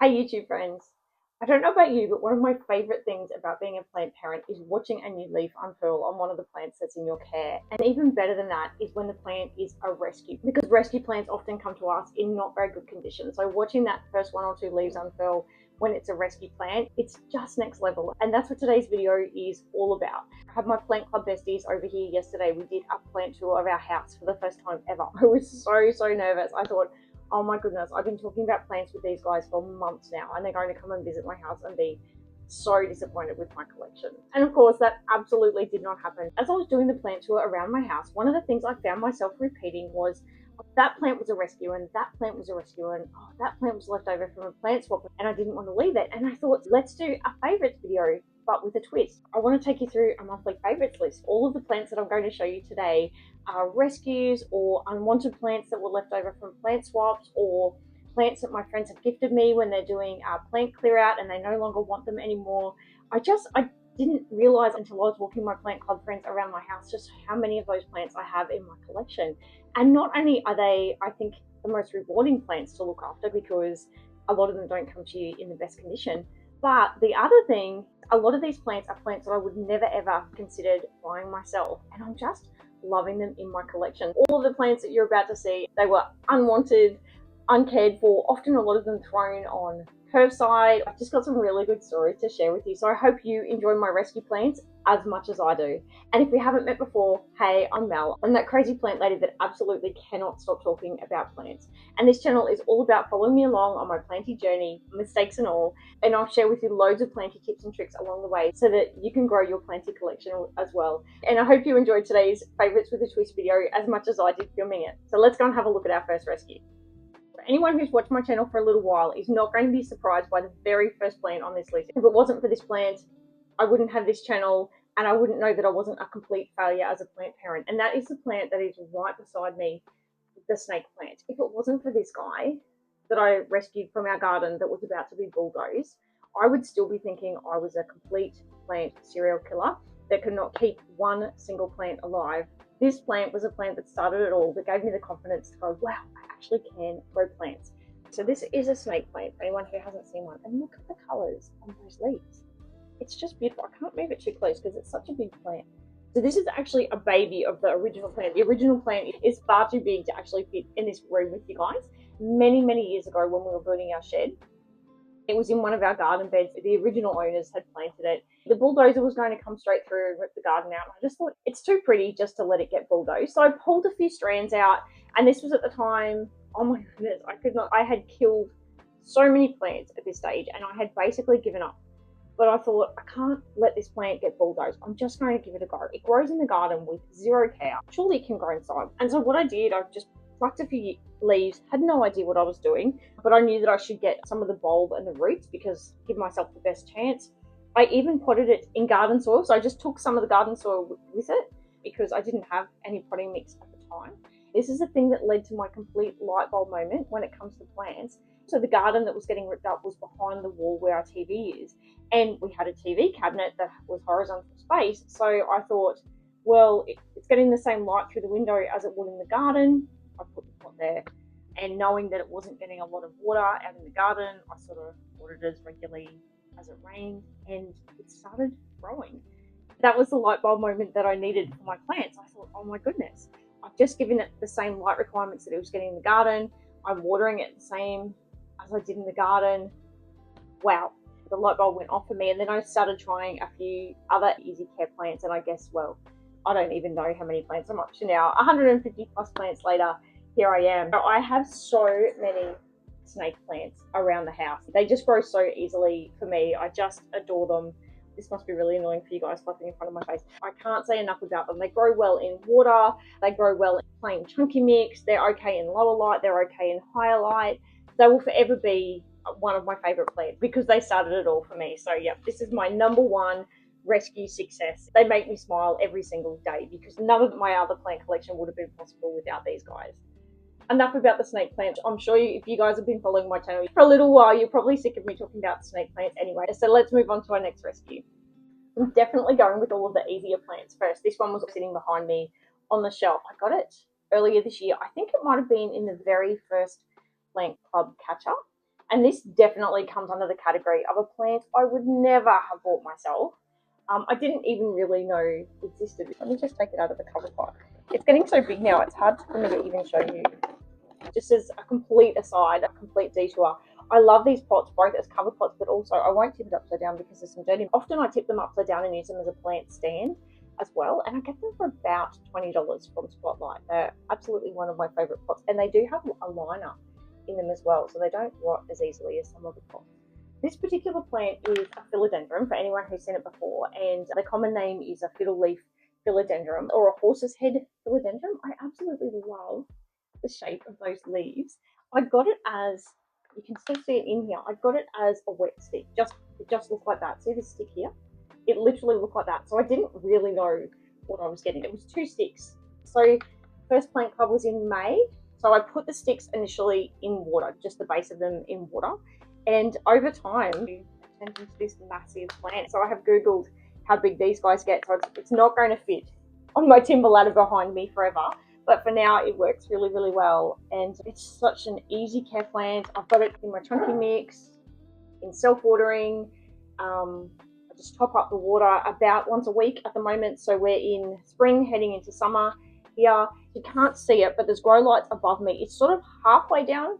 Hey YouTube friends, I don't know about you, but one of my favourite things about being a plant parent is watching a new leaf unfurl on one of the plants that's in your care. And even better than that is when the plant is a rescue, because rescue plants often come to us in not very good condition. So watching that first one or two leaves unfurl when it's a rescue plant, it's just next level. And that's what today's video is all about. I had my plant club besties over here yesterday. We did a plant tour of our house for the first time ever. I was so nervous. I thought, oh my goodness, I've been talking about plants with these guys for months now, and they're going to come and visit my house and be so disappointed with my collection. And of course, that absolutely did not happen. As I was doing the plant tour around my house, one of the things I found myself repeating was, that plant was a rescue, and that plant was a rescue, and oh, that plant was left over from a plant swap, and I didn't want to leave it. And I thought, let's do a favourites video, but with a twist. I want to take you through a monthly favourites list. All of the plants that I'm going to show you today are rescues or unwanted plants that were left over from plant swaps, or plants that my friends have gifted me when they're doing a plant clear out and they no longer want them anymore. I didn't realize until I was walking my plant club friends around my house just how many of those plants I have in my collection. And not only are they, I think, the most rewarding plants to look after, because a lot of them don't come to you in the best condition, but the other thing, a lot of these plants are plants that I would never ever considered buying myself, and I'm just loving them in my collection. All of the plants that you're about to see, they were unwanted, uncared for, often a lot of them thrown on curbside. I've just got some really good stories to share with you, so I hope you enjoy my rescue plants as much as I do. And if we haven't met before, hey, I'm Mel. I'm that crazy plant lady that absolutely cannot stop talking about plants. And this channel is all about following me along on my planty journey, mistakes and all, and I'll share with you loads of planty tips and tricks along the way so that you can grow your planty collection as well. And I hope you enjoyed today's favourites with a twist video as much as I did filming it. So let's go and have a look at our first rescue. Anyone who's watched my channel for a little while is not going to be surprised by the very first plant on this list. If it wasn't for this plant, I wouldn't have this channel, and I wouldn't know that I wasn't a complete failure as a plant parent. And that is the plant that is right beside me, the snake plant. If it wasn't for this guy that I rescued from our garden that was about to be bulldozed, I would still be thinking I was a complete plant serial killer that could not keep one single plant alive. This plant was a plant that started it all, that gave me the confidence to go, wow, I actually can grow plants. So this is a snake plant, for anyone who hasn't seen one. And look at the colours on those leaves. It's just beautiful. I can't move it too close because it's such a big plant. So this is actually a baby of the original plant. The original plant is far too big to actually fit in this room with you guys. Many years ago when we were building our shed, it was in one of our garden beds. The original owners had planted it. The bulldozer was going to come straight through and rip the garden out. And I just thought, it's too pretty just to let it get bulldozed. So I pulled a few strands out, and this was at the time, oh my goodness, I had killed so many plants at this stage, and I had basically given up. But I thought, I can't let this plant get bulldozed. I'm just going to give it a go. It grows in the garden with zero care. Surely it can grow inside. And so what I did, I just plucked a few leaves, had no idea what I was doing, but I knew that I should get some of the bulb and the roots because give myself the best chance. I even potted it in garden soil, so I just took some of the garden soil with it because I didn't have any potting mix at the time. This is the thing that led to my complete light bulb moment when it comes to plants. So the garden that was getting ripped up was behind the wall where our TV is, and we had a TV cabinet that was horizontal space, so I thought, well, it's getting the same light through the window as it would in the garden. I put the pot there, and knowing that it wasn't getting a lot of water out in the garden, I sort of watered it as regularly as it rained, and it started growing. That was the light bulb moment that I needed for my plants. I thought, oh my goodness, I've just given it the same light requirements that it was getting in the garden. I'm watering it the same as I did in the garden. Wow, the light bulb went off for me, and then I started trying a few other easy care plants, and I guess, well, I don't even know how many plants I'm up to now. 150 plus plants later, here I am. I have so many snake plants around the house. They just grow so easily for me. I just adore them. This must be really annoying for you guys fluffing in front of my face. I can't say enough about them. They grow well in water. They grow well in plain chunky mix. They're okay in lower light. They're okay in higher light. They will forever be one of my favorite plants because they started it all for me. So yeah, this is my number one rescue success. They make me smile every single day because none of my other plant collection would have been possible without these guys. Enough about the snake plants. I'm sure if you guys have been following my channel for a little while, you're probably sick of me talking about snake plants anyway. So let's move on to our next rescue. I'm definitely going with all of the easier plants first. This one was sitting behind me on the shelf. I got it earlier this year. I think it might have been in the very first plant club catch-up. And this definitely comes under the category of a plant I would never have bought myself. I didn't even really know existed. Let me just take it out of the cover pot. It's getting so big now, it's hard for me to even show you. Just as a complete aside, a complete detour, I love these pots both as cover pots, but also I won't tip it upside down because there's some dirt in. Often I tip them upside down and use them as a plant stand as well, and I get them for about $20 from Spotlight. They're absolutely one of my favourite pots, and they do have a liner in them as well, so they don't rot as easily as some of the pots. This particular plant is a philodendron, for anyone who's seen it before, and the common name is a fiddle leaf philodendron or a horse's head philodendron. I absolutely love the shape of those leaves. I got it as, you can still see it in here, I got it as a wet stick. It just looked like that. See this stick here? It literally looked like that. So I didn't really know what I was getting. It was 2 sticks. So first plant club was in May. So I put the sticks initially in water, just the base of them in water. And over time, it turned into this massive plant. So I have Googled how big these guys get. So it's not going to fit on my timber ladder behind me forever. But for now, it works really, really well. And it's such an easy care plant. I've got it in my chunky mix, in self-watering. I just top up the water about once a week at the moment. So we're in spring, heading into summer here. You can't see it, but there's grow lights above me. It's sort of halfway down.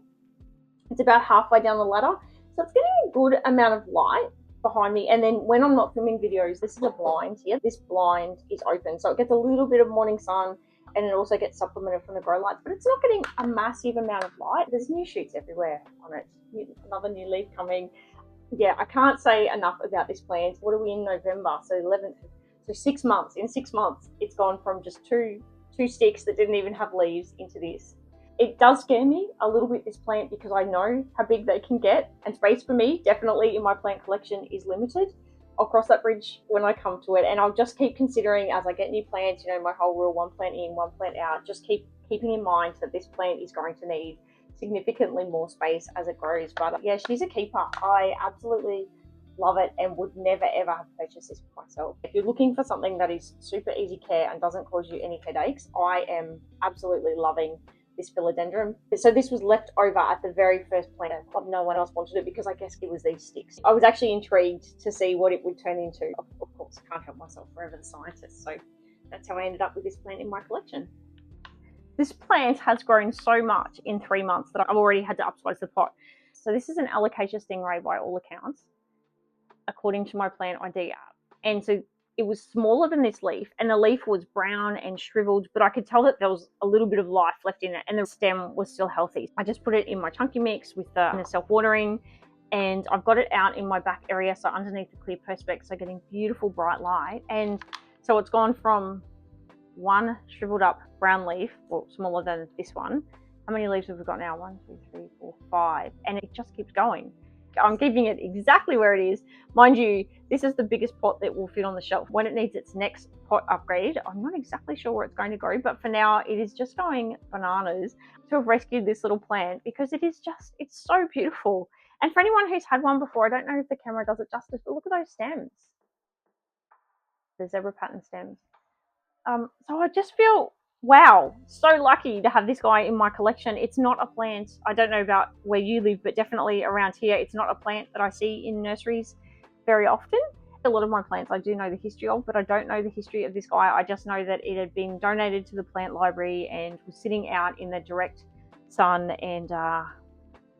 It's about halfway down the ladder. So it's getting a good amount of light behind me. And then when I'm not filming videos, this is a blind here. This blind is open. So it gets a little bit of morning sun, and it also gets supplemented from the grow lights, but it's not getting a massive amount of light. There's new shoots everywhere on it. Another new leaf coming. Yeah, I can't say enough about this plant. What are we in November? So 11th. So 6 months. In 6 months, it's gone from just two sticks that didn't even have leaves into this. It does scare me a little bit, this plant, because I know how big they can get, and space for me definitely in my plant collection is limited. I'll cross that bridge when I come to it, and I'll just keep considering as I get new plants, you know, my whole rule, 1 plant in, 1 plant out, just keeping in mind that this plant is going to need significantly more space as it grows. But yeah, she's a keeper. I absolutely love it and would never ever have purchased this for myself. If you're looking for something that is super easy care and doesn't cause you any headaches, I am absolutely loving this philodendron. So this was left over at the very first plant. No one else wanted it because I guess it was these sticks. I was actually intrigued to see what it would turn into. Of course, I can't help myself, forever the scientist. So that's how I ended up with this plant in my collection. This plant has grown so much in 3 months that I've already had to upsize the pot. So this is an Alocasia Stingray by all accounts, according to my plant ID app. And so it was smaller than this leaf, and the leaf was brown and shriveled, but I could tell that there was a little bit of life left in it, and the stem was still healthy. I just put it in my chunky mix with the self-watering, and I've got it out in my back area, so underneath the clear perspex, so getting beautiful bright light. And so it's gone from 1 shriveled up brown leaf, well, smaller than this one. How many leaves have we got now? 1, 2, 3, 4, 5, and it just keeps going. I'm keeping it exactly where it is. Mind you, this is the biggest pot that will fit on the shelf. When it needs its next pot upgrade, I'm not exactly sure where it's going to go, but for now it is just going bananas to have rescued this little plant, because it's so beautiful. And for anyone who's had one before, I don't know if the camera does it justice, but look at those stems. The zebra pattern stems. So I just feel, wow, so lucky to have this guy in my collection. It's not a plant, I don't know about where you live, but definitely around here, it's not a plant that I see in nurseries very often. A lot of my plants I do know the history of, but I don't know the history of this guy. I just know that it had been donated to the plant library and was sitting out in the direct sun and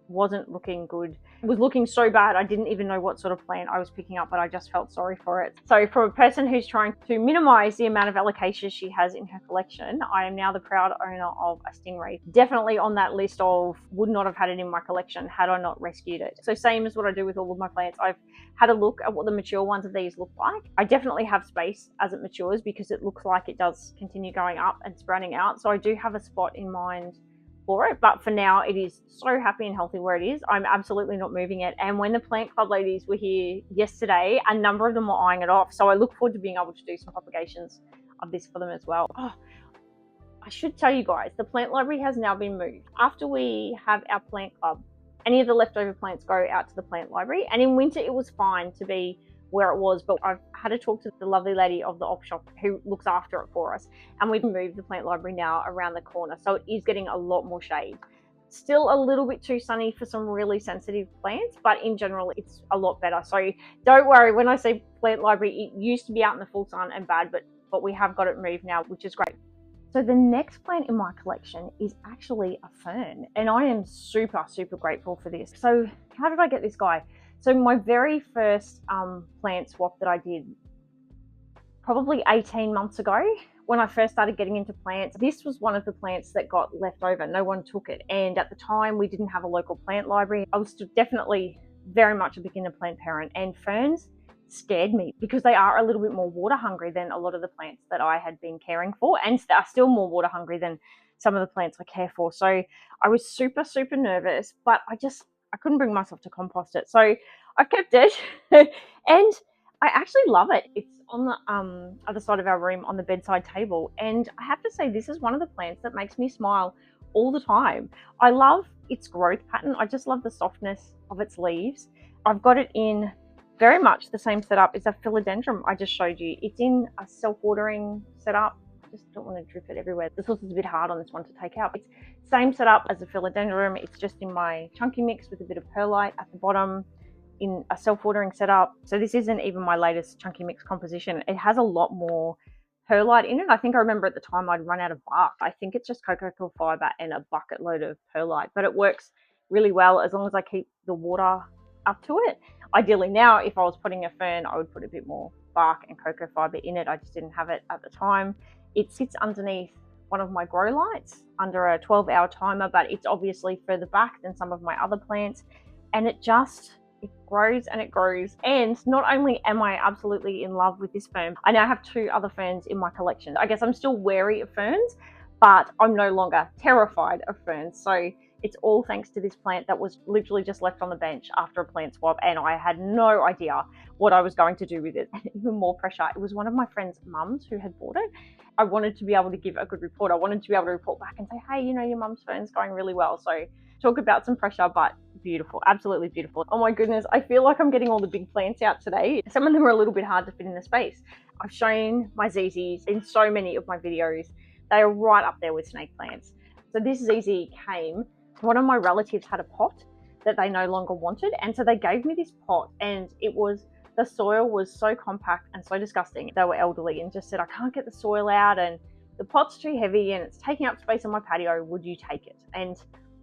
wasn't looking good. It was looking so bad I didn't even know what sort of plant I was picking up, but I just felt sorry for it. So for a person who's trying to minimize the amount of alocasia she has in her collection, I am now the proud owner of a Stingray. Definitely on that list of would not have had it in my collection had I not rescued it. So same as what I do with all of my plants, I've had a look at what the mature ones of these look like. I definitely have space as it matures because it looks like it does continue going up and sprouting out. So I do have a spot in mind for it, but for now it is so happy and healthy where it is. I'm absolutely not moving it. And when the plant club ladies were here yesterday, a number of them were eyeing it off, so I look forward to being able to do some propagations of this for them as well. I should tell you guys, the plant library has now been moved. After we have our plant club, any of the leftover plants go out to the plant library, and in winter it was fine to be where it was, but I've had to talk to the lovely lady of the op shop who looks after it for us, and we've moved the plant library now around the corner, so it is getting a lot more shade. Still a little bit too sunny for some really sensitive plants, but in general, it's a lot better. So don't worry when I say plant library, it used to be out in the full sun and bad, but we have got it moved now, which is great. So the next plant in my collection is actually a fern, and I am super, super grateful for this. So how did I get this guy? So my very first plant swap that I did probably 18 months ago, when I first started getting into plants, this was one of the plants that got left over. No one took it. And at the time, we didn't have a local plant library. I was definitely very much a beginner plant parent, and ferns scared me because they are a little bit more water hungry than a lot of the plants that I had been caring for, and are still more water hungry than some of the plants I care for. So I was super, super nervous, but I couldn't bring myself to compost it. So I kept it and I actually love it. It's on the other side of our room on the bedside table. And I have to say, this is one of the plants that makes me smile all the time. I love its growth pattern. I just love the softness of its leaves. I've got it in very much the same setup as a philodendron I just showed you. It's in a self-watering setup. I just don't want to drip it everywhere. The sauce is a bit hard on this one to take out. It's same setup as a philodendron. It's just in my chunky mix with a bit of perlite at the bottom in a self-watering setup. So this isn't even my latest chunky mix composition. It has a lot more perlite in it. I think I remember at the time I'd run out of bark. I think it's just cocoa fiber and a bucket load of perlite, but it works really well as long as I keep the water up to it. Ideally now, if I was putting a fern, I would put a bit more bark and cocoa fiber in it. I just didn't have it at the time. It sits underneath one of my grow lights under a 12-hour timer, but it's obviously further back than some of my other plants. And it grows and it grows. And not only am I absolutely in love with this fern, I now have 2 other ferns in my collection. I guess I'm still wary of ferns, but I'm no longer terrified of ferns. So it's all thanks to this plant that was literally just left on the bench after a plant swap, and I had no idea what I was going to do with it. And even more pressure, it was one of my friend's mums who had bought it. I wanted to be able to give a good report. I wanted to be able to report back and say, hey, your mum's fern's going really well. So talk about some pressure, but beautiful, absolutely beautiful. Oh my goodness, I feel like I'm getting all the big plants out today. Some of them are a little bit hard to fit in the space. I've shown my ZZs in so many of my videos. They are right up there with snake plants. So this ZZ came, one of my relatives had a pot that they no longer wanted, and so they gave me this pot, and the soil was so compact and so disgusting. They were elderly and just said, I can't get the soil out, and the pot's too heavy and it's taking up space on my patio, would you take it? And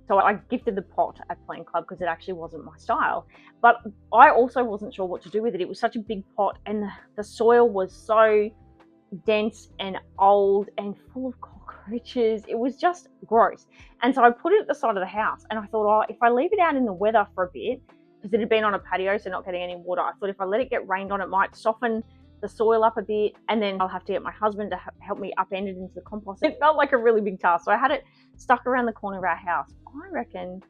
so I gifted the pot at Plant Club because it actually wasn't my style. But I also wasn't sure what to do with it. It was such a big pot, and the soil was so dense and old and full of cockroaches. It was just gross. And so I put it at the side of the house, and I thought, if I leave it out in the weather for a bit, because it had been on a patio, so not getting any water, I thought if I let it get rained on, it might soften the soil up a bit, and then I'll have to get my husband to help me upend it into the compost. It felt like a really big task. So I had it stuck around the corner of our house, I reckon,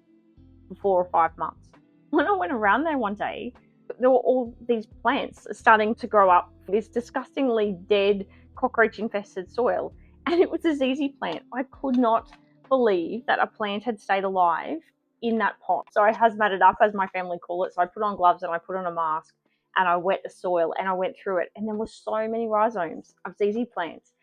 for 4 or 5 months. When I went around there one day, there were all these plants starting to grow up, this disgustingly dead, cockroach-infested soil, and it was a ZZ plant. I could not believe that a plant had stayed alive in that pot. So I hazmated up, as my family call it. So I put on gloves and I put on a mask, and I wet the soil and I went through it, and there were so many rhizomes of ZZ plants.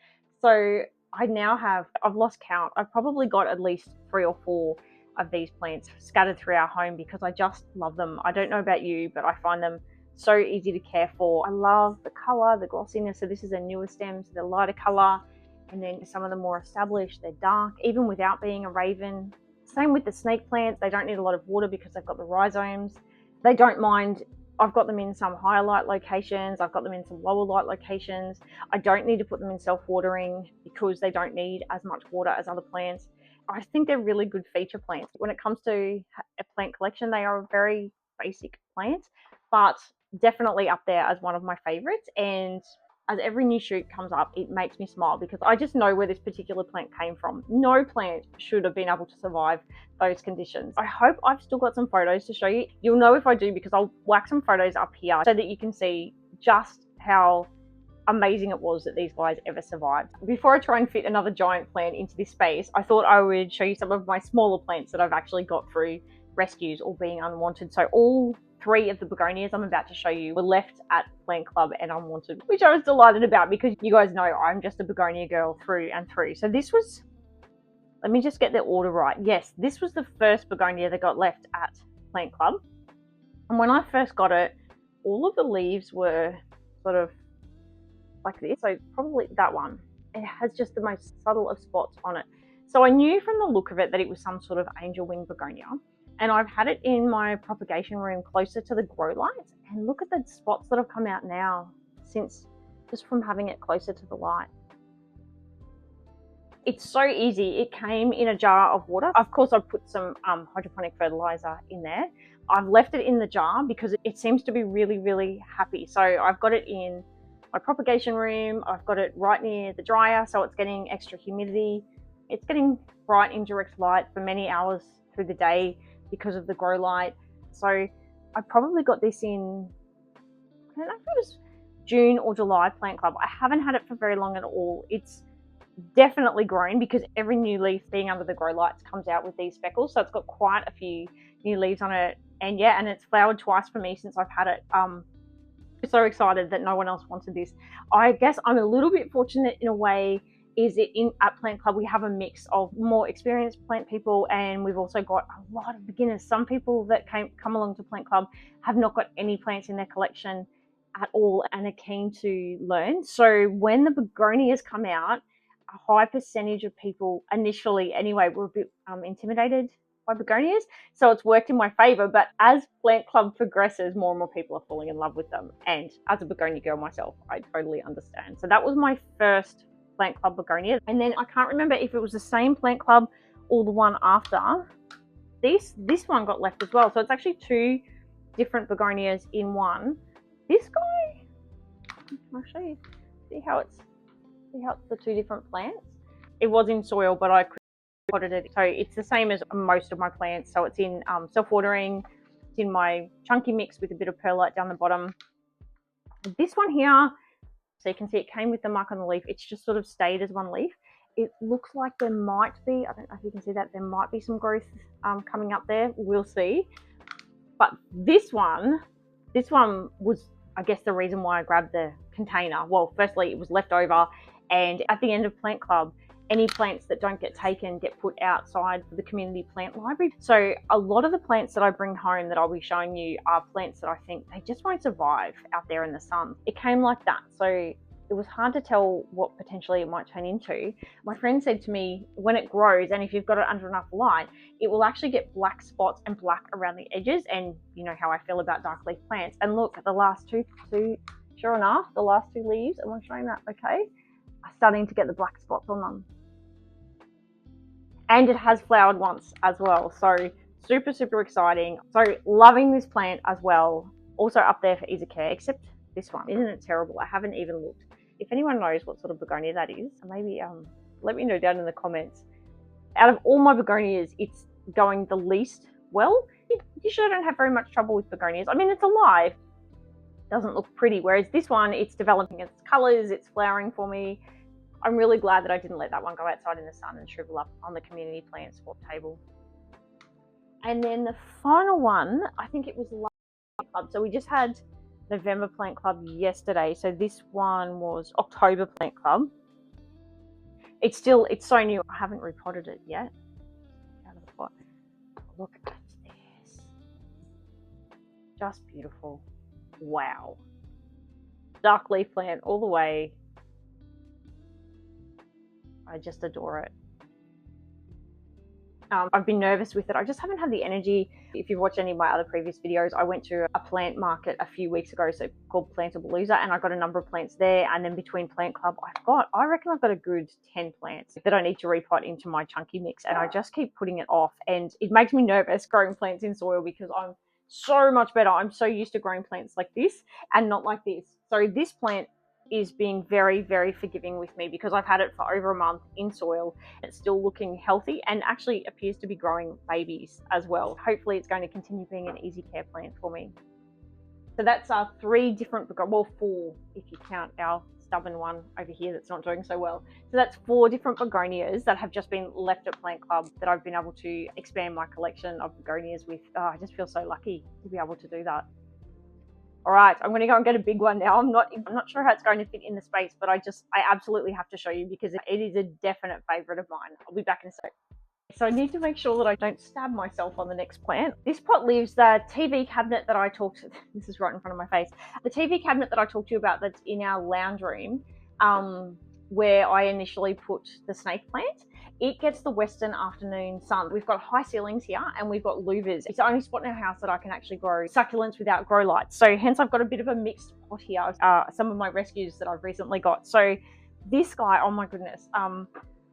So I've lost count. I've probably got at least 3 or 4 of these plants scattered through our home because I just love them. I don't know about you, but I find them so easy to care for. I love the color, the glossiness. So this is a newer stem, so they're lighter color. And then some of the more established, they're dark, even without being a raven. Same with the snake plants. They don't need a lot of water because they've got the rhizomes. They don't mind. I've got them in some higher light locations. I've got them in some lower light locations. I don't need to put them in self-watering because they don't need as much water as other plants. I think they're really good feature plants. When it comes to a plant collection, they are a very basic plant, but definitely up there as one of my favorites. And as every new shoot comes up, it makes me smile because I just know where this particular plant came from. No plant should have been able to survive those conditions. I hope I've still got some photos to show you. You'll know if I do because I'll whack some photos up here so that you can see just how amazing it was that these guys ever survived. Before I try and fit another giant plant into this space, I thought I would show you some of my smaller plants that I've actually got through rescues or being unwanted. So all 3 of the begonias I'm about to show you were left at Plant Club and unwanted, which I was delighted about because you guys know I'm just a begonia girl through and through. So this was Let me just get the order right. Yes, this was the first begonia that got left at Plant Club. And when I first got it, all of the leaves were sort of like this. So probably that one. It has just the most subtle of spots on it. So I knew from the look of it that it was some sort of angel wing begonia. And I've had it in my propagation room closer to the grow lights. And look at the spots that have come out now since just from having it closer to the light. It's so easy. It came in a jar of water. Of course, I've put some hydroponic fertilizer in there. I've left it in the jar because it seems to be really, really happy. So I've got it in my propagation room. I've got it right near the dryer, so it's getting extra humidity. It's getting bright indirect light for many hours through the day because of the grow light. So I probably got this in, I don't know if it was June or July Plant Club. I haven't had it for very long at all. It's definitely grown because every new leaf being under the grow lights comes out with these speckles. So it's got quite a few new leaves on it. And yeah, and it's flowered twice for me since I've had it. So excited that no one else wanted this. I guess I'm a little bit fortunate in a way, is that at Plant Club we have a mix of more experienced plant people, and we've also got a lot of beginners. Some people that come along to Plant Club have not got any plants in their collection at all and are keen to learn. So when the begonias come out, a high percentage of people initially anyway were a bit intimidated by begonias, so it's worked in my favor. But as Plant Club progresses, more and more people are falling in love with them, and as a begonia girl myself, I totally understand. So that was my first Plant Club begonia, and then I can't remember if it was the same Plant Club or the one after this one got left as well. So it's actually two different begonias in one. This guy, I'll show you, see how it's the two different plants. It was in soil, but I potted it. So it's the same as most of my plants. So it's in self-watering. It's in my chunky mix with a bit of perlite down the bottom. This one here, so you can see it came with the mark on the leaf. It's just sort of stayed as one leaf. It looks like there might be, I don't know if you can see that, there might be some growth coming up there. We'll see. But this one was, I guess, the reason why I grabbed the container. Well, firstly, it was left over. And at the end of Plant Club, any plants that don't get taken get put outside for the community plant library. So a lot of the plants that I bring home that I'll be showing you are plants that I think they just won't survive out there in the sun. It came like that. So it was hard to tell what potentially it might turn into. My friend said to me, when it grows, and if you've got it under enough light, it will actually get black spots and black around the edges. And you know how I feel about dark leaf plants. And look at the last two, sure enough, the last two leaves, am I showing that okay? Are starting to get the black spots on them. And it has flowered once as well. So super, super exciting. So loving this plant as well. Also up there for ease of care, except this one. Isn't it terrible? I haven't even looked. If anyone knows what sort of begonia that is, maybe let me know down in the comments. Out of all my begonias, it's going the least well. You sure don't have very much trouble with begonias. I mean, it's alive. Doesn't look pretty, whereas this one, it's developing its colors, it's flowering for me. I'm really glad that I didn't let that one go outside in the sun and shrivel up on the community plant swap table. And then the final one, I think it was last club. So we just had November Plant Club yesterday. So this one was October Plant Club. It's so new. I haven't repotted it yet. Out of the pot. Look at this. Just beautiful. Wow. Dark leaf plant all the way. I just adore it. I've been nervous with it. I just haven't had the energy. If you've watched any of my other previous videos, I went to a plant market a few weeks ago, so called Plantabalooza, and I got a number of plants there. And then between Plant Club, I reckon I've got a good 10 plants that I need to repot into my chunky mix, and I just keep putting it off. And it makes me nervous growing plants in soil because I'm so much better. I'm so used to growing plants like this and not like this. So this plant is being very, very forgiving with me because I've had it for over a month in soil. It's still looking healthy and actually appears to be growing babies as well. Hopefully it's going to continue being an easy care plant for me. So that's 3 different, well, 4 if you count our stubborn one over here that's not doing so well. So that's 4 different begonias that have just been left at Plant Club that I've been able to expand my collection of begonias with. I just feel so lucky to be able to do that. All right, I'm going to go and get a big one now. I'm not sure how it's going to fit in the space, but I absolutely have to show you because it is a definite favorite of mine. I'll be back in a sec. So I need to make sure that I don't stab myself on the next plant. This pot lives the TV cabinet that I talked to. This is right in front of my face. The TV cabinet that I talked to you about that's in our lounge room, where I initially put the snake plant. It gets the western afternoon sun. We've got high ceilings here and we've got louvers. It's the only spot in our house that I can actually grow succulents without grow lights. So hence I've got a bit of a mixed pot here. Some of my rescues that I've recently got. So this guy, oh my goodness.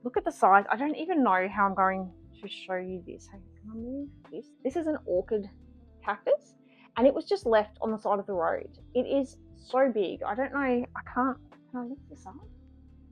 Look at the size. I don't even know how I'm going to show you this. Hey, can I move this? This is an orchid cactus and it was just left on the side of the road. It is so big. I don't know. Can I lift this up?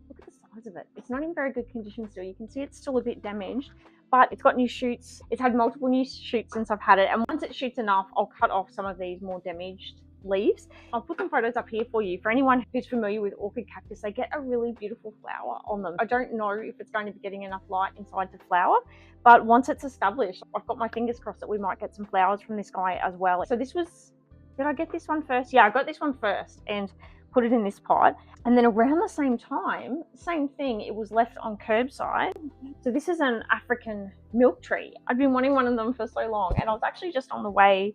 Look at the size of it. It's not in very good condition still. You can see it's still a bit damaged, but it's got new shoots. It's had multiple new shoots since I've had it. And once it shoots enough, I'll cut off some of these more damaged leaves. I'll put some photos up here for you. For anyone who's familiar with orchid cactus, they get a really beautiful flower on them. I don't know if it's going to be getting enough light inside to flower, but once it's established, I've got my fingers crossed that we might get some flowers from this guy as well. So this was, did I get this one first? Yeah, I got this one first and put it in this pot. And then around the same time, same thing, it was left on curbside. So this is an African milk tree. I'd been wanting one of them for so long, and I was actually just on the way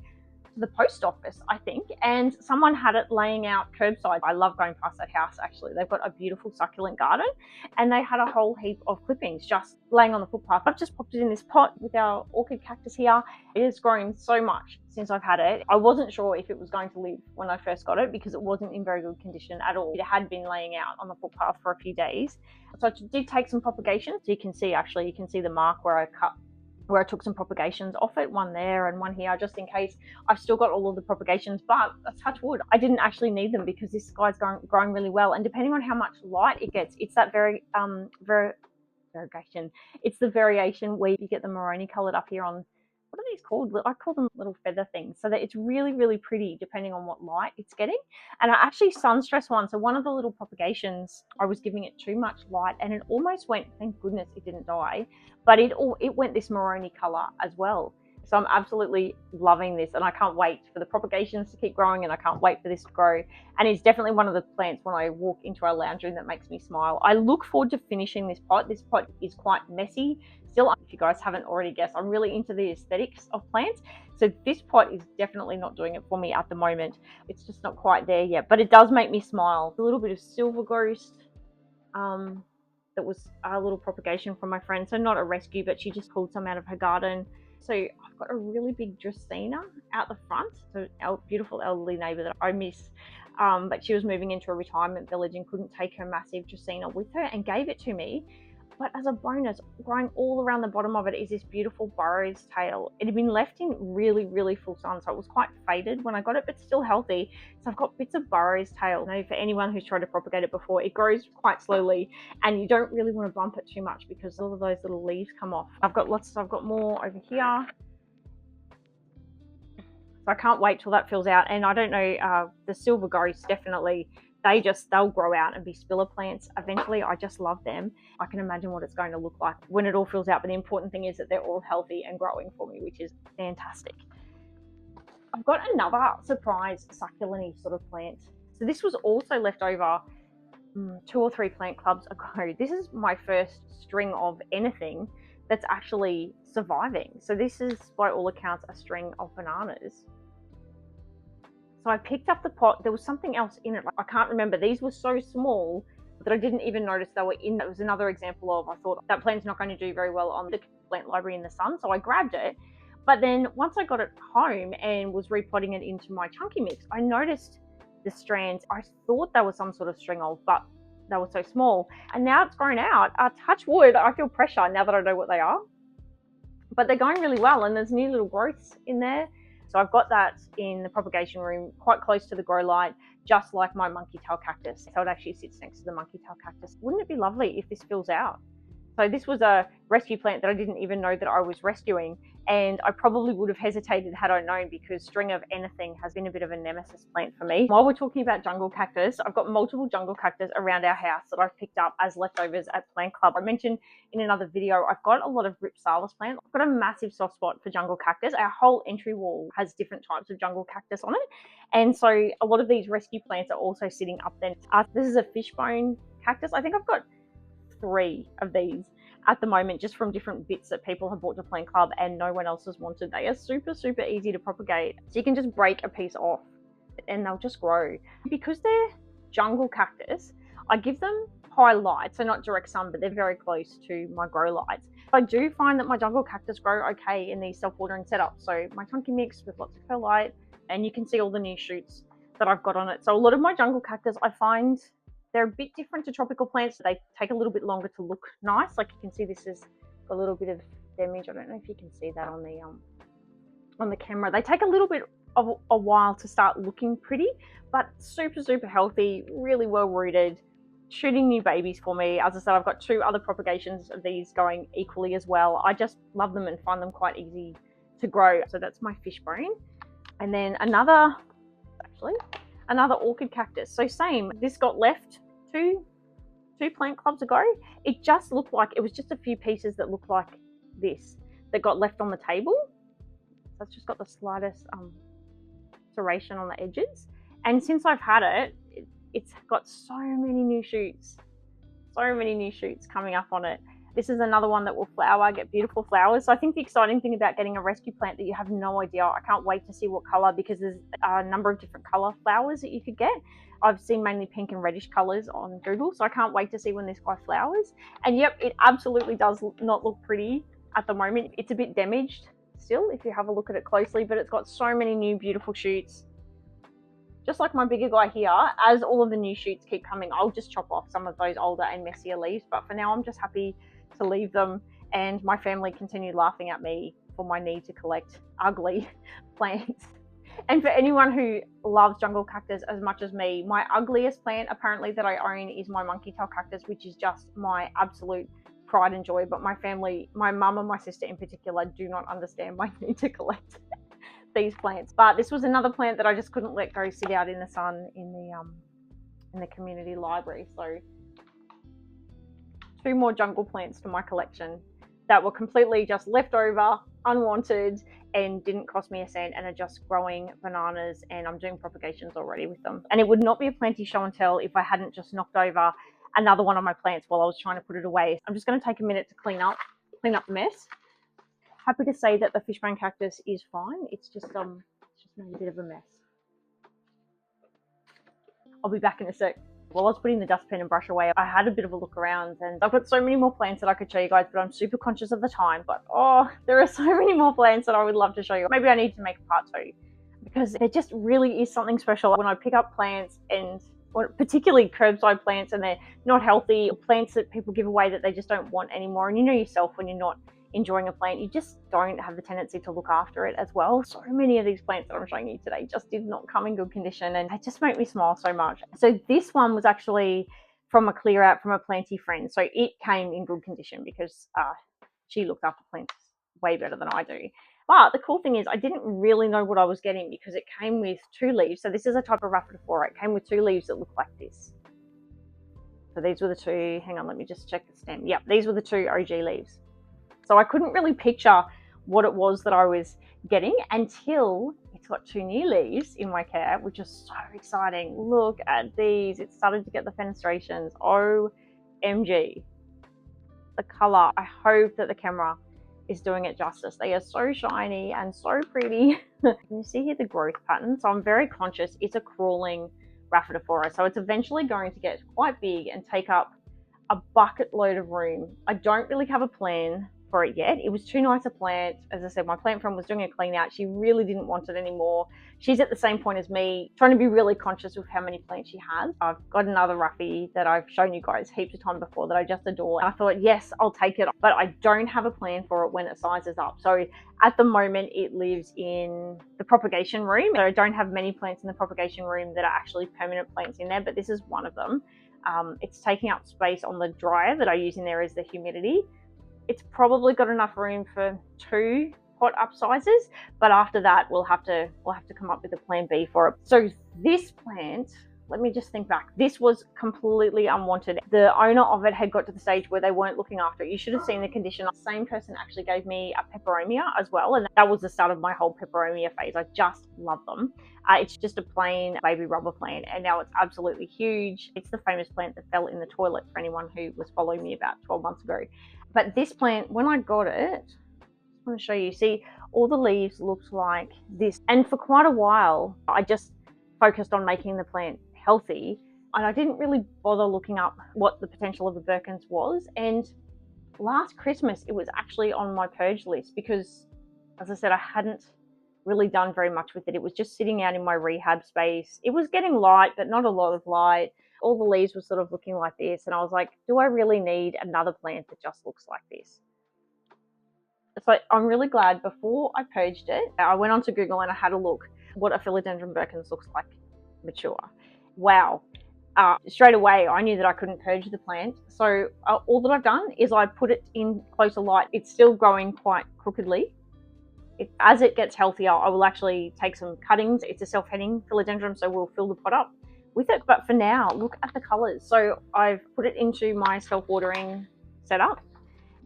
to the post office, I think, and someone had it laying out curbside. I love going past that house, actually. They've got a beautiful succulent garden, and they had a whole heap of clippings just laying on the footpath. I've just popped it in this pot with our orchid cactus here. It has grown so much since I've had it. I wasn't sure if it was going to live when I first got it because it wasn't in very good condition at all. It had been laying out on the footpath for a few days. So I did take some propagation. So you can see, actually, you can see the mark where I took some propagations off it, one there and one here, just in case. I've still got all of the propagations, but touch wood, I didn't actually need them because this guy's growing really well. And depending on how much light it gets, it's that variegation. It's the variation where you get the maroni coloured up here on, what are these called? I call them little feather things. So that it's really, really pretty depending on what light it's getting. And I actually sunstressed one. So one of the little propagations, I was giving it too much light and it almost went, thank goodness it didn't die, but it went this maroni colour as well. So I'm absolutely loving this and I can't wait for the propagations to keep growing and I can't wait for this to grow. And it's definitely one of the plants when I walk into our lounge room that makes me smile. I look forward to finishing this pot. This pot is quite messy. Still, if you guys haven't already guessed, I'm really into the aesthetics of plants. So this pot is definitely not doing it for me at the moment. It's just not quite there yet, but it does make me smile. A little bit of silver ghost. That was a little propagation from my friend. So not a rescue, but she just pulled some out of her garden. So I've got a really big Dracaena out the front. So our beautiful elderly neighbour that I miss. But she was moving into a retirement village and couldn't take her massive Dracaena with her and gave it to me. But as a bonus, growing all around the bottom of it is this beautiful burrow's tail. It had been left in really, really full sun, so it was quite faded when I got it, but still healthy. So I've got bits of burrow's tail. Now, for anyone who's tried to propagate it before, it grows quite slowly, and you don't really want to bump it too much because all of those little leaves come off. I've got more over here. So I can't wait till that fills out. And I don't know, the silver ghosts definitely, they'll grow out and be spiller plants eventually. I just love them. I can imagine what it's going to look like when it all fills out. But the important thing is that they're all healthy and growing for me, which is fantastic. I've got another surprise succulent sort of plant. So this was also left over 2 or 3 plant clubs ago. This is my first string of anything that's actually surviving. So this is, by all accounts, a string of bananas. So I picked up the pot. There was something else in it. I can't remember. These were so small that I didn't even notice they were in. It was another example of, I thought that plant's not going to do very well on the plant library in the sun. So I grabbed it. But then once I got it home and was repotting it into my chunky mix, I noticed the strands. I thought they were some sort of string of, but they were so small. And now it's grown out. Touch wood, I feel pressure now that I know what they are. But they're going really well and there's new little growths in there. So I've got that in the propagation room, quite close to the grow light, just like my monkey tail cactus. So it actually sits next to the monkey tail cactus. Wouldn't it be lovely if this fills out? So this was a rescue plant that I didn't even know that I was rescuing, and I probably would have hesitated had I known, because string of anything has been a bit of a nemesis plant for me. While we're talking about jungle cactus, I've got multiple jungle cactus around our house that I've picked up as leftovers at Plant Club. I mentioned in another video, I've got a lot of rhizome plant. I've got a massive soft spot for jungle cactus. Our whole entry wall has different types of jungle cactus on it, and so a lot of these rescue plants are also sitting up there. This is a fishbone cactus. I think I've got 3 of these at the moment, just from different bits that people have bought to Plant Club and no one else has wanted. They are super easy to propagate, so you can just break a piece off and they'll just grow. Because they're jungle cactus, I give them high light, so not direct sun, but they're very close to my grow lights. I do find that my jungle cactus grow okay in these self-watering setups, so my chunky mix with lots of perlite, and you can see all the new shoots that I've got on it. So a lot of my jungle cactus, I find they're a bit different to tropical plants. They take a little bit longer to look nice. Like you can see, this is a little bit of damage. I don't know if you can see that on the camera. They take a little bit of a while to start looking pretty, but super healthy, really well rooted, shooting new babies for me. As I said, I've got 2 other propagations of these going equally as well. I just love them and find them quite easy to grow. So that's my fishbone. And then another orchid cactus. So same, this got left two Plant Clubs ago. It just looked like, it was just a few pieces that looked like this that got left on the table. So it's just got the slightest serration on the edges. And since I've had it, it's got so many new shoots coming up on it. This is another one that will flower, get beautiful flowers. So I think the exciting thing about getting a rescue plant that you have no idea, I can't wait to see what color, because there's a number of different color flowers that you could get. I've seen mainly pink and reddish colors on Google, so I can't wait to see when this guy flowers. And yep, it absolutely does not look pretty at the moment. It's a bit damaged still if you have a look at it closely, but it's got so many new beautiful shoots. Just like my bigger guy here, as all of the new shoots keep coming, I'll just chop off some of those older and messier leaves. But for now, I'm just happy to leave them, and my family continued laughing at me for my need to collect ugly plants. And for anyone who loves jungle cactus as much as me, my ugliest plant apparently that I own is my monkey tail cactus, which is just my absolute pride and joy. But my family, my mum and my sister in particular, do not understand my need to collect these plants. But this was another plant that I just couldn't let go sit out in the sun in the community library. So 2 more jungle plants to my collection that were completely just left over, unwanted, and didn't cost me a cent, and are just growing bananas, and I'm doing propagations already with them. And it would not be a planty show and tell if I hadn't just knocked over another one of my plants while I was trying to put it away. I'm just going to take a minute to clean up the mess. Happy to say that the fishbone cactus is fine. It's just made a bit of a mess. I'll be back in a sec. While I was putting the dustpan and brush away, I had a bit of a look around, and I've got so many more plants that I could show you guys, but I'm super conscious of the time. But oh, there are so many more plants that I would love to show you. Maybe I need to make a part 2, because there just really is something special when I pick up plants, and particularly curbside plants, and they're not healthy, or plants that people give away that they just don't want anymore. And you know yourself, when you're not enjoying a plant, you just don't have the tendency to look after it as well. So many of these plants that I'm showing you today just did not come in good condition, and they just make me smile so much. So this one was actually from a clear out from a planty friend, so it came in good condition because she looks after plants way better than I do. But the cool thing is, I didn't really know what I was getting, because it came with 2 leaves. So this is a type of Rhaphidophora. It came with 2 leaves that look like this. So these were the 2, hang on, let me just check the stem. Yep, these were the 2 OG leaves. So I couldn't really picture what it was that I was getting until it's got 2 new leaves in my care, which is so exciting. Look at these. It started to get the fenestrations. OMG. The color. I hope that the camera is doing it justice. They are so shiny and so pretty. Can you see here the growth pattern? So I'm very conscious it's a crawling Rhaphidophora. So it's eventually going to get quite big and take up a bucket load of room. I don't really have a plan for it yet. It was too nice a plant. As I said, my plant friend was doing a clean out. She really didn't want it anymore. She's at the same point as me, trying to be really conscious with how many plants she has. I've got another Ruffy that I've shown you guys heaps of time before that I just adore. And I thought, yes, I'll take it, but I don't have a plan for it when it sizes up. So at the moment, it lives in the propagation room. So I don't have many plants in the propagation room that are actually permanent plants in there, but this is one of them. It's taking up space on the dryer that I use in there as the humidity. It's probably got enough room for 2 pot upsizes, but after that we'll have to come up with a plan B for it. So this plant, let me just think back. This was completely unwanted. The owner of it had got to the stage where they weren't looking after it. You should have seen the condition. The same person actually gave me a peperomia as well, and that was the start of my whole peperomia phase. I just love them. It's just a plain baby rubber plant, and now it's absolutely huge. It's the famous plant that fell in the toilet for anyone who was following me about 12 months ago. But this plant, when I got it, I want to show you. See, all the leaves looked like this. And for quite a while, I just focused on making the plant healthy. And I didn't really bother looking up what the potential of the Birkins was. And last Christmas, it was actually on my purge list because, as I said, I hadn't really done very much with it. It was just sitting out in my rehab space. It was getting light, but not a lot of light. All the leaves were sort of looking like this. And I was like, do I really need another plant that just looks like this? So I'm really glad before I purged it, I went onto Google and I had a look what a Philodendron Birkins looks like mature. Wow. Straight away, I knew that I couldn't purge the plant. So all that I've done is I put it in closer light. It's still growing quite crookedly. As it gets healthier, I will actually take some cuttings. It's a self-heading Philodendron, so we'll fill the pot up with it. But for now, look at the colors. So I've put it into my self-watering setup.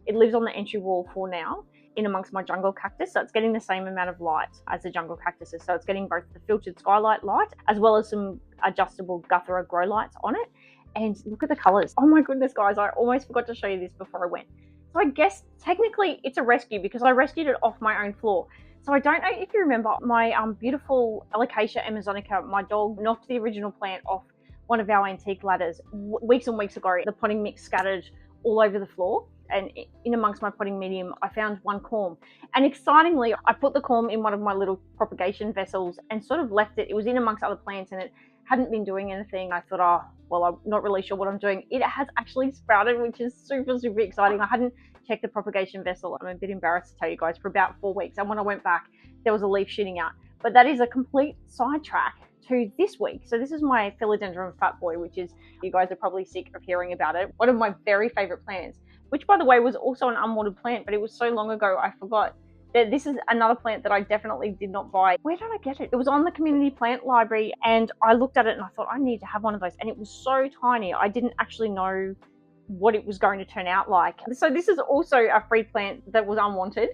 It lives on the entry wall for now, in amongst my jungle cactus, so it's getting the same amount of light as the jungle cactuses. So it's getting both the filtered skylight light as well as some adjustable Guthera grow lights on it. And look at the colors. Oh my goodness, guys, I almost forgot to show you this before I went. So I guess technically it's a rescue because I rescued it off my own floor. So I don't know if you remember my beautiful Alocasia amazonica. My dog knocked the original plant off one of our antique ladders weeks and weeks ago. The potting mix scattered all over the floor. And in amongst my potting medium, I found one corm. And excitingly, I put the corm in one of my little propagation vessels and sort of left it. It was in amongst other plants and it hadn't been doing anything. I thought, oh, well, I'm not really sure what I'm doing. It has actually sprouted, which is super, super exciting. I hadn't checked the propagation vessel. I'm a bit embarrassed to tell you guys, for about 4 weeks. And when I went back, there was a leaf shooting out. But that is a complete sidetrack to this week. So this is my Philodendron fat boy, which is, you guys are probably sick of hearing about it. One of my very favorite plants, which by the way was also an unwanted plant, but it was so long ago I forgot. That this is another plant that I definitely did not buy. Where did I get it? It was on the community plant library and I looked at it and I thought I need to have one of those, and it was so tiny I didn't actually know what it was going to turn out like. So this is also a free plant that was unwanted,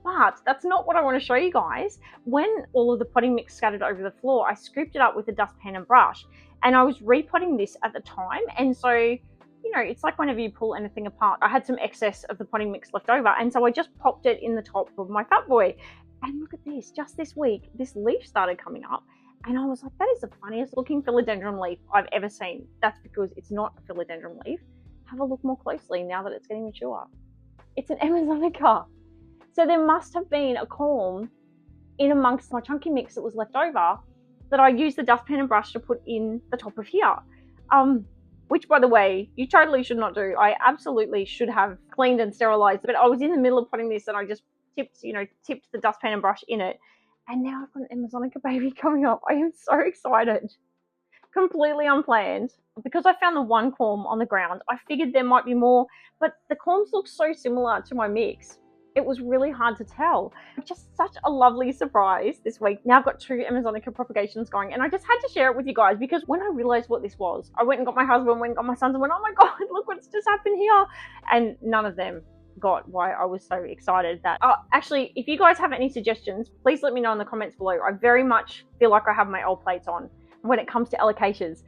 but that's not what I want to show you guys. When all of the potting mix scattered over the floor, I scooped it up with a dustpan and brush, and I was repotting this at the time, and so you know, it's like whenever you pull anything apart. I had some excess of the potting mix left over, and so I just popped it in the top of my fat boy. And look at this, just this week, this leaf started coming up, and I was like, that is the funniest looking Philodendron leaf I've ever seen. That's because it's not a Philodendron leaf. Have a look more closely now that it's getting mature. It's an amazonica. So there must have been a corm in amongst my chunky mix that was left over that I used the dustpan and brush to put in the top of here. Which, by the way, you totally should not do. I absolutely should have cleaned and sterilized, but I was in the middle of putting this and I just tipped the dustpan and brush in it. And now I've got an amazonica baby coming up. I am so excited. Completely unplanned. Because I found the one corm on the ground, I figured there might be more, but the corms look so similar to my mix. It was really hard to tell. Just such a lovely surprise this week. Now I've got 2 amazonica propagations going, and I just had to share it with you guys because when I realized what this was, I went and got my husband, went and got my sons, and went, oh my God, look what's just happened here. And none of them got why I was so excited. That actually, if you guys have any suggestions, please let me know in the comments below. I very much feel like I have my old plates on when it comes to alocasias.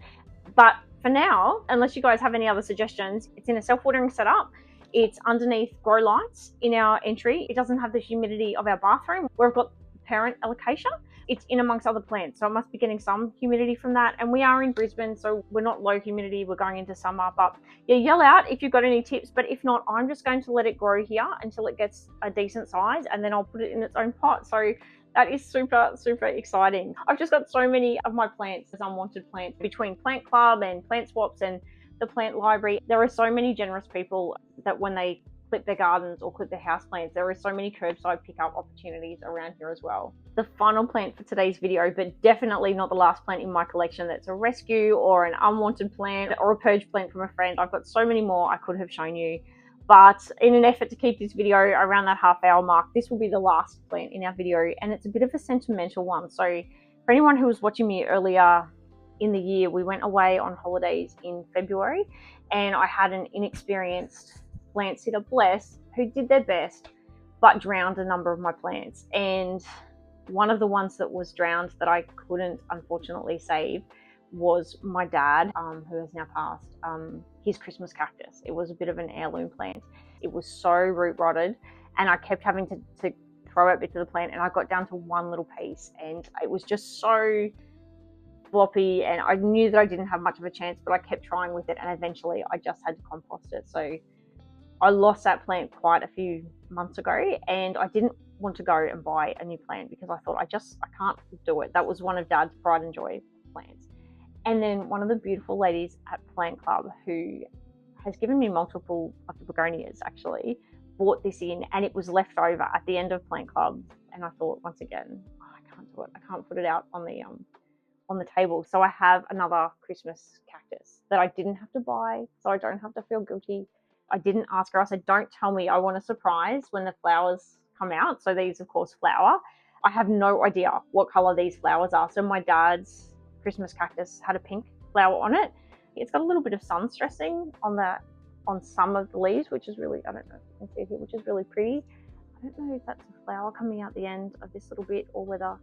But for now, unless you guys have any other suggestions, it's in a self-watering setup. It's underneath grow lights in our entry. It doesn't have the humidity of our bathroom where we've got parent Alocasia. It's in amongst other plants, so it must be getting some humidity from that. And we are in Brisbane, so we're not low humidity. We're going into summer, but yeah, yell out if you've got any tips. But if not, I'm just going to let it grow here until it gets a decent size, and then I'll put it in its own pot. So that is super, super exciting. I've just got so many of my plants as unwanted plants between Plant Club and Plant Swaps and the plant library. There are so many generous people that when they clip their gardens or clip their houseplants. There are so many curbside pickup opportunities around here as well. The final plant for today's video, but definitely not the last plant in my collection that's a rescue or an unwanted plant or a purge plant from a friend. I've got so many more I could have shown you. But in an effort to keep this video around that half-hour mark, this will be the last plant in our video, and it's a bit of a sentimental one. So for anyone who was watching me earlier in the year, we went away on holidays in February, and I had an inexperienced plant sitter, bless, who did their best but drowned a number of my plants. And one of the ones that was drowned that I couldn't unfortunately save was my dad, who has now passed, his Christmas cactus. It was a bit of an heirloom plant. It was so root rotted, and I kept having to throw it bits of the plant, and I got down to one little piece, and it was just so floppy, and I knew that I didn't have much of a chance, but I kept trying with it, and eventually I just had to compost it. So I lost that plant quite a few months ago, and I didn't want to go and buy a new plant because I thought I can't do it. That was one of Dad's pride and joy plants. And then one of the beautiful ladies at Plant Club, who has given me multiple of the begonias actually, bought this in, and it was left over at the end of Plant Club. And I thought, once again, oh, I can't do it. I can't put it out on the table. So I have another Christmas cactus that I didn't have to buy, so I don't have to feel guilty. I didn't ask her. I said, don't tell me. I want a surprise when the flowers come out. So these, of course, flower. I have no idea what color these flowers are. So my dad's Christmas cactus had a pink flower on it. It's got a little bit of sun stressing on some of the leaves, which is really, I don't know if you can see here, which is really pretty. I don't know if that's a flower coming out the end of this little bit or whether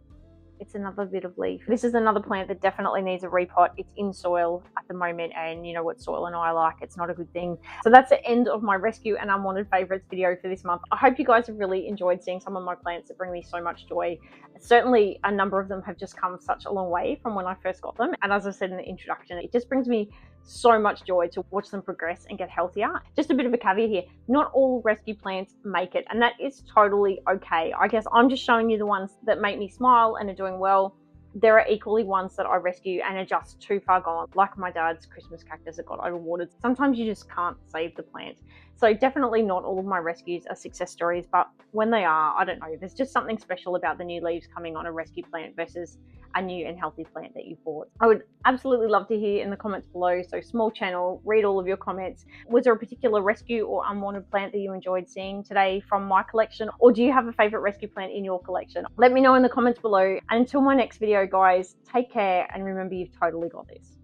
it's another bit of leaf. This is another plant that definitely needs a repot. It's in soil at the moment, and you know what soil and I like, it's not a good thing. So that's the end of my rescue and unwanted favorites video for this month. I hope you guys have really enjoyed seeing some of my plants that bring me so much joy. Certainly a number of them have just come such a long way from when I first got them, and as I said in the introduction, it just brings me so much joy to watch them progress and get healthier. Just a bit of a caveat here, not all rescue plants make it, and that is totally okay. I guess I'm just showing you the ones that make me smile and are doing well. There are equally ones that I rescue and are just too far gone, like my dad's Christmas cactus that got overwatered. Sometimes you just can't save the plant. So definitely not all of my rescues are success stories, but when they are, I don't know, there's just something special about the new leaves coming on a rescue plant versus a new and healthy plant that you bought. I would absolutely love to hear in the comments below. So small channel, read all of your comments. Was there a particular rescue or unwanted plant that you enjoyed seeing today from my collection? Or do you have a favorite rescue plant in your collection? Let me know in the comments below. And until my next video, guys, take care and remember you've totally got this.